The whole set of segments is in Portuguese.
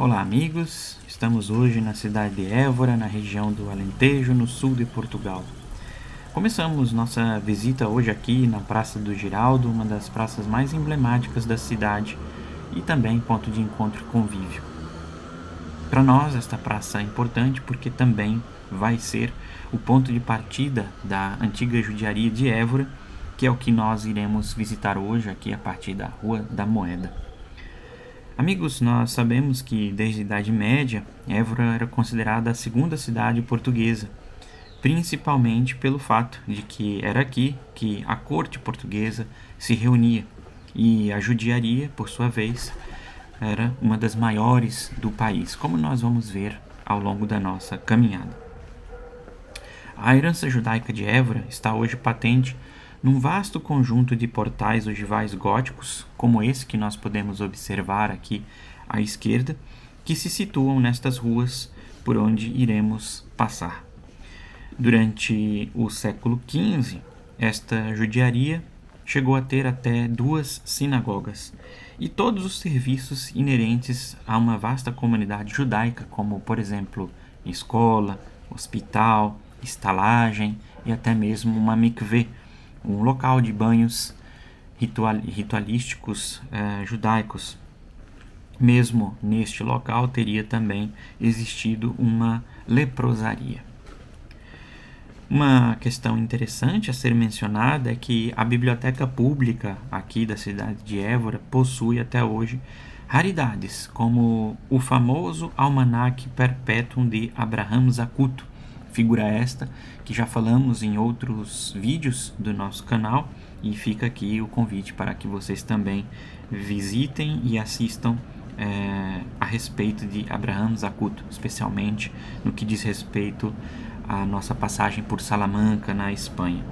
Olá amigos, estamos hoje na cidade de Évora, na região do Alentejo, no sul de Portugal. Começamos nossa visita hoje aqui na Praça do Giraldo, uma das praças mais emblemáticas da cidade e também ponto de encontro e convívio. Para nós esta praça é importante porque também vai ser o ponto de partida da antiga judiaria de Évora, que é o que nós iremos visitar hoje aqui a partir da Rua da Moeda. Amigos, nós sabemos que desde a Idade Média, Évora era considerada a segunda cidade portuguesa, principalmente pelo fato de que era aqui que a corte portuguesa se reunia e a judiaria, por sua vez, era uma das maiores do país, como nós vamos ver ao longo da nossa caminhada. A herança judaica de Évora está hoje patente num vasto conjunto de portais ogivais góticos, como esse que nós podemos observar aqui à esquerda, que se situam nestas ruas por onde iremos passar. Durante o século XV, esta judiaria chegou a ter até 2 sinagogas e todos os serviços inerentes a uma vasta comunidade judaica, como, por exemplo, escola, hospital, estalagem e até mesmo uma mikveh, um local de banhos ritualísticos judaicos. Mesmo neste local teria também existido uma leprosaria. Uma questão interessante a ser mencionada é que a biblioteca pública aqui da cidade de Évora possui até hoje raridades, como o famoso Almanaque Perpétuum de Abraham Zacuto, figura esta que já falamos em outros vídeos do nosso canal, e fica aqui o convite para que vocês também visitem e assistam a respeito de Abraham Zacuto, especialmente no que diz respeito à nossa passagem por Salamanca, na Espanha.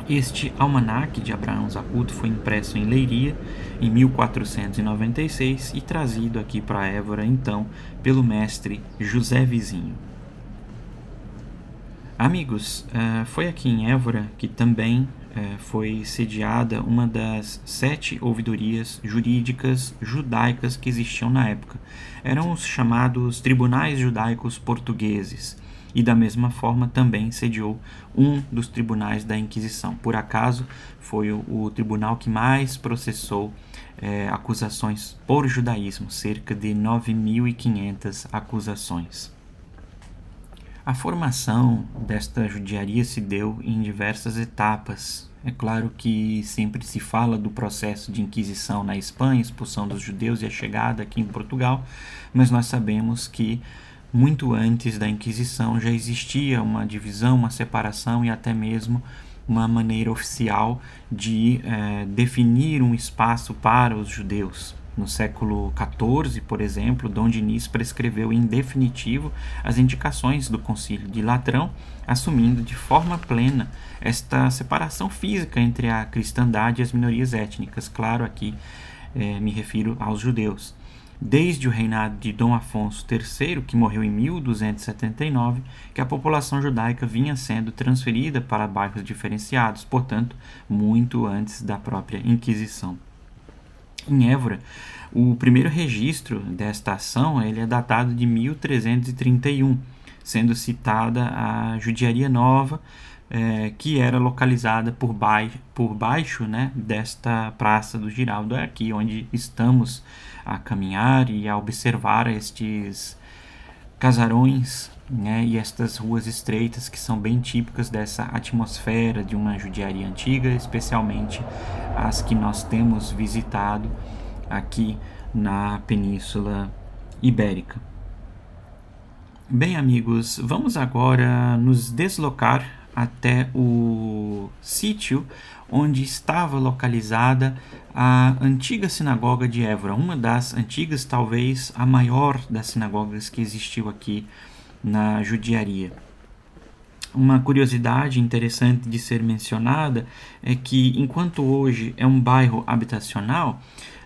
Este almanaque de Abraham Zacuto foi impresso em Leiria em 1496 e trazido aqui para Évora, então, pelo mestre José Vizinho. Amigos, foi aqui em Évora que também foi sediada uma das 7 ouvidorias jurídicas judaicas que existiam na época. Eram os chamados Tribunais Judaicos Portugueses, e da mesma forma também sediou um dos tribunais da Inquisição. Por acaso, foi o tribunal que mais processou acusações por judaísmo, cerca de 9.500 acusações. A formação desta judiaria se deu em diversas etapas. É claro que sempre se fala do processo de Inquisição na Espanha, expulsão dos judeus e a chegada aqui em Portugal, mas nós sabemos que muito antes da Inquisição já existia uma divisão, uma separação e até mesmo uma maneira oficial de definir um espaço para os judeus. No século XIV, por exemplo, Dom Dinis prescreveu em definitivo as indicações do Concílio de Latrão, assumindo de forma plena esta separação física entre a cristandade e as minorias étnicas. Claro, aqui me refiro aos judeus. Desde o reinado de Dom Afonso III, que morreu em 1279, que a população judaica vinha sendo transferida para bairros diferenciados, portanto, muito antes da própria Inquisição. Em Évora, o primeiro registro desta ação ele é datado de 1331, sendo citada a Judiaria Nova, que era localizada por baixo desta Praça do Giraldo, aqui onde estamos a caminhar e a observar estes casarões e estas ruas estreitas que são bem típicas dessa atmosfera de uma judiaria antiga, especialmente as que nós temos visitado aqui na Península Ibérica. Bem, amigos, vamos agora nos deslocar até o sítio onde estava localizada a antiga sinagoga de Évora, uma das antigas, talvez a maior das sinagogas que existiu aqui na judiaria. Uma curiosidade interessante de ser mencionada é que, enquanto hoje é um bairro habitacional,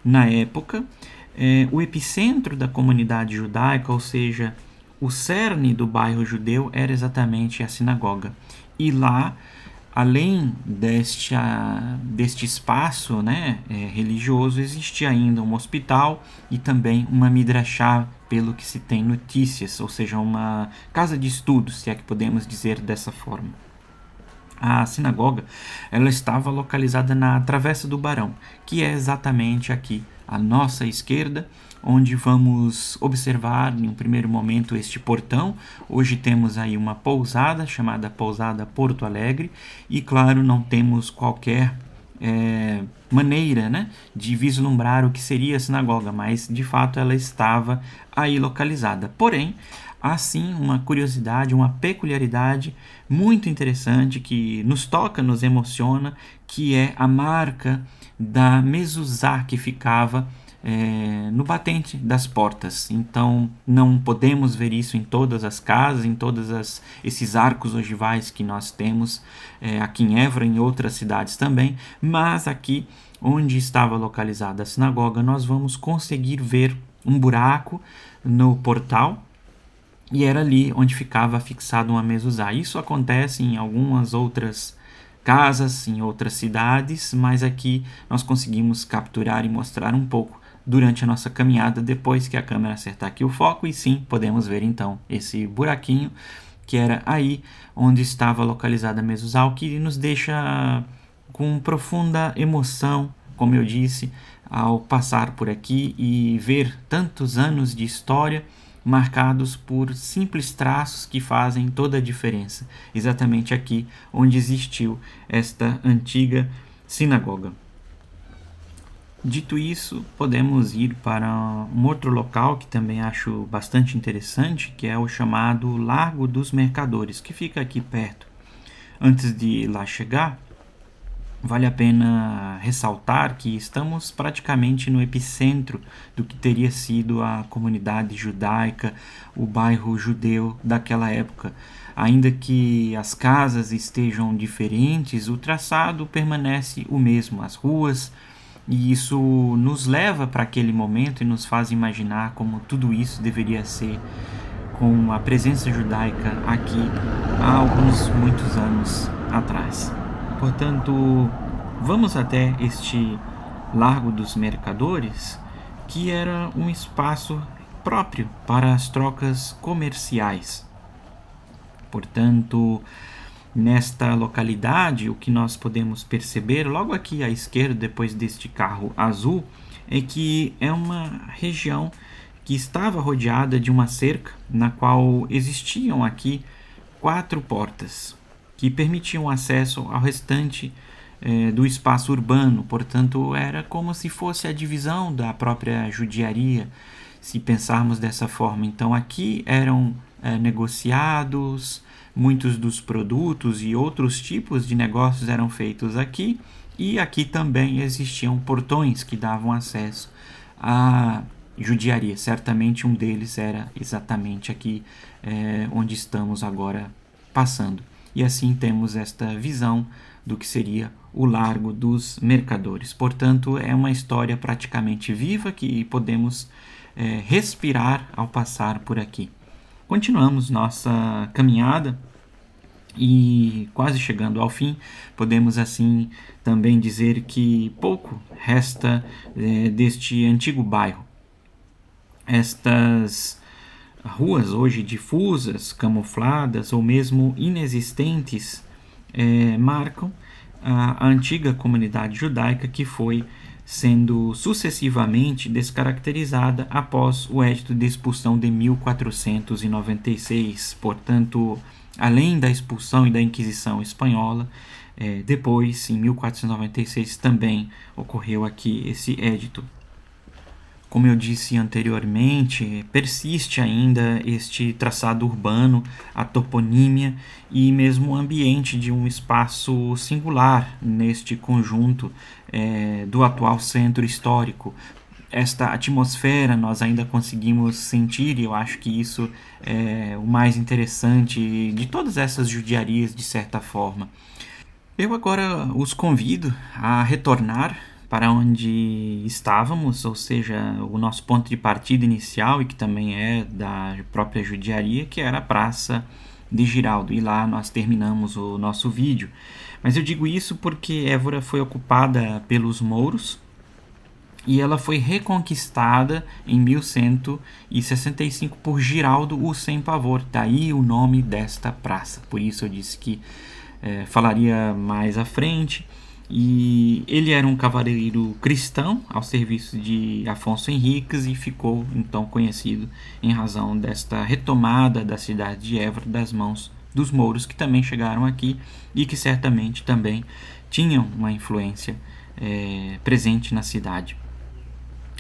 na época, o epicentro da comunidade judaica, ou seja, o cerne do bairro judeu, era exatamente a sinagoga. E lá além deste espaço, né, religioso, existia ainda um hospital e também uma midrashá, pelo que se tem notícias, ou seja, uma casa de estudos, se é que podemos dizer dessa forma. A sinagoga, ela estava localizada na Travessa do Barão, que é exatamente aqui à nossa esquerda, onde vamos observar em um primeiro momento este portão. Hoje temos aí uma pousada chamada Pousada Porto Alegre e, claro, não temos qualquer maneira, né, de vislumbrar o que seria a sinagoga, mas de fato ela estava aí localizada. Porém, há sim uma curiosidade, uma peculiaridade muito interessante que nos toca, nos emociona, que é a marca da mezuzá que ficava no batente das portas. Então não podemos ver isso em todas as casas, em todos esses arcos ogivais que nós temos aqui em Évora, em outras cidades também, mas aqui onde estava localizada a sinagoga nós vamos conseguir ver um buraco no portal, e era ali onde ficava fixado uma mezuzá. Isso acontece em algumas outras casas, em outras cidades, mas aqui nós conseguimos capturar e mostrar um pouco durante a nossa caminhada, depois que a câmera acertar aqui o foco, e sim, podemos ver então esse buraquinho, que era aí onde estava localizada a mezuzá, o que nos deixa com profunda emoção, como eu disse, ao passar por aqui e ver tantos anos de história marcados por simples traços que fazem toda a diferença, exatamente aqui onde existiu esta antiga sinagoga. Dito isso, podemos ir para um outro local que também acho bastante interessante, que é o chamado Largo dos Mercadores, que fica aqui perto. Antes de lá chegar, vale a pena ressaltar que estamos praticamente no epicentro do que teria sido a comunidade judaica, o bairro judeu daquela época. Ainda que as casas estejam diferentes, o traçado permanece o mesmo, as ruas, e isso nos leva para aquele momento e nos faz imaginar como tudo isso deveria ser com a presença judaica aqui há muitos anos atrás. Portanto, vamos até este Largo dos Mercadores, que era um espaço próprio para as trocas comerciais. Portanto, nesta localidade, o que nós podemos perceber, logo aqui à esquerda, depois deste carro azul, é que é uma região que estava rodeada de uma cerca, na qual existiam aqui 4 portas, que permitiam acesso ao restante do espaço urbano. Portanto, era como se fosse a divisão da própria judiaria, se pensarmos dessa forma. Então, aqui eram negociados, muitos dos produtos e outros tipos de negócios eram feitos aqui, e aqui também existiam portões que davam acesso à judiaria. Certamente um deles era exatamente aqui onde estamos agora passando. E assim temos esta visão do que seria o Largo dos Mercadores. Portanto, é uma história praticamente viva que podemos respirar ao passar por aqui. Continuamos nossa caminhada e, quase chegando ao fim, podemos assim também dizer que pouco resta deste antigo bairro. Estas ruas hoje difusas, camufladas ou mesmo inexistentes marcam a antiga comunidade judaica, que foi sendo sucessivamente descaracterizada após o Edito de Expulsão de 1496. Portanto, além da expulsão e da Inquisição espanhola, depois, em 1496, também ocorreu aqui esse edito. Como eu disse anteriormente, persiste ainda este traçado urbano, a toponímia e mesmo o ambiente de um espaço singular neste conjunto do atual centro histórico. Esta atmosfera nós ainda conseguimos sentir, e eu acho que isso é o mais interessante de todas essas judiarias, de certa forma. Eu agora os convido a retornar para onde estávamos, ou seja, o nosso ponto de partida inicial, e que também é da própria judiaria, que era a Praça de Giraldo, e lá nós terminamos o nosso vídeo. Mas eu digo isso porque Évora foi ocupada pelos mouros e ela foi reconquistada em 1165 por Giraldo o Sem Pavor. Daí o nome desta praça. Por isso eu disse que falaria mais à frente. E ele era um cavaleiro cristão ao serviço de Afonso Henriques e ficou então conhecido em razão desta retomada da cidade de Évora das mãos dos mouros, que também chegaram aqui e que certamente também tinham uma influência presente na cidade.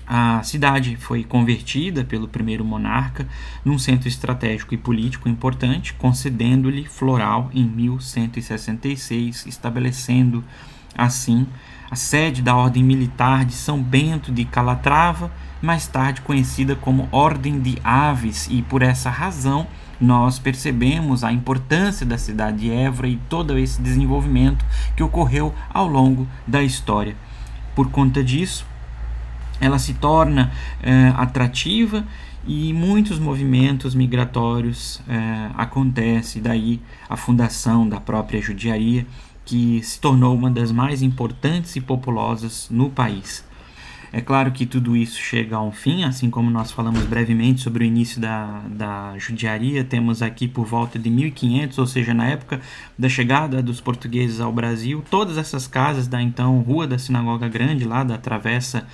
A cidade foi convertida pelo primeiro monarca num centro estratégico e político importante, concedendo-lhe Floral em 1166, estabelecendo assim a sede da Ordem Militar de São Bento de Calatrava, mais tarde conhecida como Ordem de Aves, e por essa razão nós percebemos a importância da cidade de Évora e todo esse desenvolvimento que ocorreu ao longo da história. Por conta disso, ela se torna atrativa e muitos movimentos migratórios acontecem, daí a fundação da própria judiaria, que se tornou uma das mais importantes e populosas no país. É claro que tudo isso chega a um fim, assim como nós falamos brevemente sobre o início da judiaria. Temos aqui por volta de 1500, ou seja, na época da chegada dos portugueses ao Brasil, todas essas casas da então Rua da Sinagoga Grande, lá da Travessa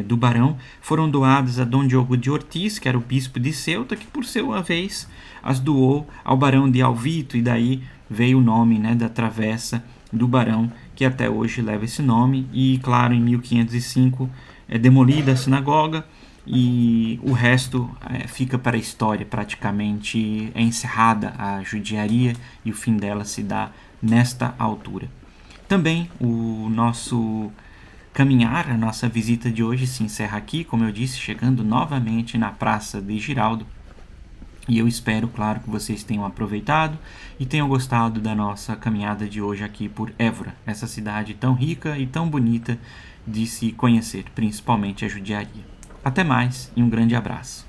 do Barão, foram doadas a Dom Diogo de Ortiz, que era o bispo de Ceuta, que por sua vez as doou ao Barão de Alvito, e daí veio o nome, da Travessa do Barão, que até hoje leva esse nome. E claro, em 1505 é demolida a sinagoga e o resto fica para a história. Praticamente é encerrada a judiaria e o fim dela se dá nesta altura. Também o nosso caminhar, a nossa visita de hoje se encerra aqui, como eu disse, chegando novamente na Praça de Giraldo. E eu espero, claro, que vocês tenham aproveitado e tenham gostado da nossa caminhada de hoje aqui por Évora, essa cidade tão rica e tão bonita de se conhecer, principalmente a judiaria. Até mais e um grande abraço.